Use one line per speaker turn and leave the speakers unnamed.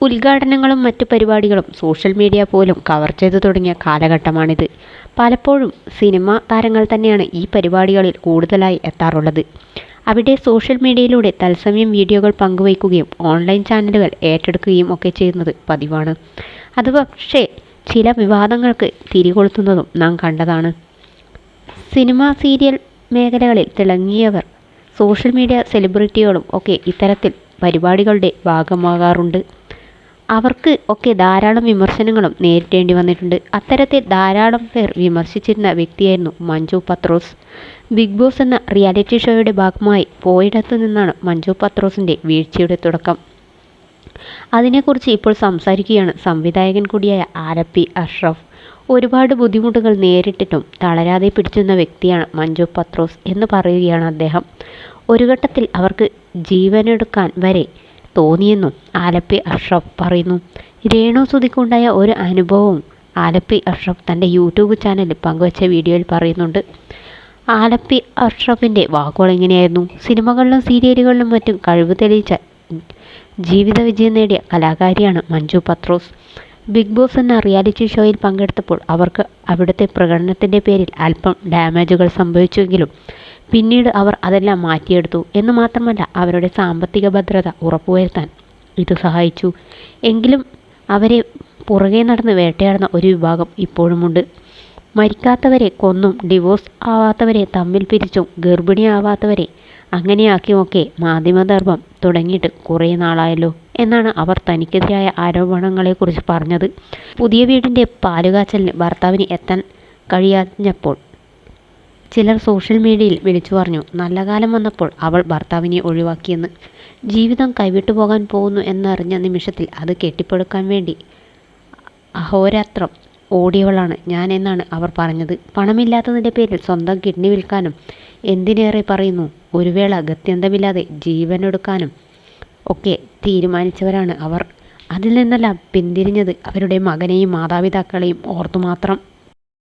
ഉദ്ഘാടനങ്ങളും മറ്റു പരിപാടികളും social media പോലും കവർ ചെയ്തു തുടങ്ങിയ കാലഘട്ടമാണിത്. പലപ്പോഴും സിനിമാ താരങ്ങൾ തന്നെയാണ് ഈ പരിപാടികളിൽ കൂടുതലായി എത്താറുള്ളത്. അവിടെ സോഷ്യൽ മീഡിയയിലൂടെ തത്സമയം വീഡിയോകൾ പങ്കുവയ്ക്കുകയും ഓൺലൈൻ ചാനലുകൾ ഏറ്റെടുക്കുകയും ഒക്കെ ചെയ്യുന്നത് പതിവാണ്. അത് പക്ഷേ ചില വിവാദങ്ങൾക്ക് തിരികൊളുത്തുന്നതും നാം കണ്ടതാണ്. സിനിമ, സീരിയൽ മേഖലകളിൽ തിളങ്ങിയവർ, സോഷ്യൽ മീഡിയ സെലിബ്രിറ്റികളും ഒക്കെ ഇത്തരത്തിൽ പരിപാടികളുടെ ഭാഗമാകാറുണ്ട്. അവർക്ക് ഒക്കെ ധാരാളം വിമർശനങ്ങളും നേരിടേണ്ടി വന്നിട്ടുണ്ട്. അത്തരത്തിൽ ധാരാളം പേർ വിമർശിച്ചിരുന്ന വ്യക്തിയായിരുന്നു മഞ്ജു പത്രോസ്. ബിഗ് ബോസ് എന്ന റിയാലിറ്റി ഷോയുടെ ഭാഗമായി പോയിടത്തു നിന്നാണ് മഞ്ജു പത്രോസിൻ്റെ വീഴ്ചയുടെ തുടക്കം. അതിനെക്കുറിച്ച് ഇപ്പോൾ സംസാരിക്കുകയാണ് സംവിധായകൻ കൂടിയായ ആലപ്പി അഷ്റഫ്. ഒരുപാട് ബുദ്ധിമുട്ടുകൾ നേരിട്ടിട്ടും തളരാതെ പിടിച്ചുന്ന വ്യക്തിയാണ് മഞ്ജു പത്രോസ് എന്ന് പറയുകയാണ് അദ്ദേഹം. ഒരു ഘട്ടത്തിൽ അവർക്ക് ജീവനെടുക്കാൻ വരെ തോന്നിയെന്നും ആലപ്പി അഷ്റഫ് പറയുന്നു. രേണു സുധിക്കുണ്ടായ ഒരു അനുഭവവും ആലപ്പി അഷ്റഫ് തൻ്റെ യൂട്യൂബ് ചാനലിൽ പങ്കുവച്ച വീഡിയോയിൽ പറയുന്നുണ്ട്. ആലപ്പി അഷ്റഫിൻ്റെ വാക്കുകൾ ഇങ്ങനെയായിരുന്നു: സിനിമകളിലും സീരിയലുകളിലും മറ്റും കഴിവ് തെളിയിച്ച ജീവിത വിജയം നേടിയ കലാകാരിയാണ് മഞ്ജു പത്രോസ്. ബിഗ് ബോസ് എന്ന റിയാലിറ്റി ഷോയിൽ പങ്കെടുത്തപ്പോൾ അവർക്ക് അവിടുത്തെ പ്രകടനത്തിൻ്റെ പേരിൽ അല്പം ഡാമേജുകൾ സംഭവിച്ചുവെങ്കിലും പിന്നീട് അവർ അതെല്ലാം മാറ്റിയെടുത്തു. എന്ന് മാത്രമല്ല, അവരുടെ സാമ്പത്തിക ഭദ്രത ഉറപ്പുവരുത്താൻ ഇത് സഹായിച്ചു. എങ്കിലും അവരെ പുറകെ നടന്ന് വേട്ടയാടുന്ന ഒരു വിഭാഗം ഇപ്പോഴുമുണ്ട്. മരിക്കാത്തവരെ കൊന്നും ഡിവോഴ്സ് ആവാത്തവരെ തമ്മിൽ പിരിച്ചും ഗർഭിണിയാവാത്തവരെ അങ്ങനെയാക്കിയുമൊക്കെ മാധ്യമധർമ്മം തുടങ്ങിയിട്ട് കുറേ നാളായല്ലോ എന്നാണ് അവർ തനിക്കെതിരായ ആരോപണങ്ങളെക്കുറിച്ച് പറഞ്ഞത്. പുതിയ വീടിൻ്റെ പാലുകാച്ചലിന് ഭർത്താവിന് എത്താൻ കഴിയാഞ്ഞപ്പോൾ ചിലർ സോഷ്യൽ മീഡിയയിൽ വിളിച്ചു പറഞ്ഞു നല്ല കാലം വന്നപ്പോൾ അവൾ ഭർത്താവിനെ ഒഴിവാക്കിയെന്ന്. ജീവിതം കൈവിട്ടു പോകാൻ പോകുന്നു എന്നറിഞ്ഞ നിമിഷത്തിൽ അത് കെട്ടിപ്പടുക്കാൻ വേണ്ടി അഹോരാത്രം ഓടിയവളാണ് ഞാൻ എന്നാണ് അവർ പറഞ്ഞത്. പണമില്ലാത്തതിൻ്റെ പേരിൽ സ്വന്തം കിഡ്നി വിൽക്കാനും, എന്തിനേറെ പറയുന്നു, ഒരു വേള ഗത്യന്തമില്ലാതെ ജീവനെടുക്കാനും ഒക്കെ തീരുമാനിച്ചവരാണ് അവർ. അതിൽ നിന്നെല്ലാം പിന്തിരിഞ്ഞത് അവരുടെ മകനെയും മാതാപിതാക്കളെയും ഓർത്തു മാത്രം.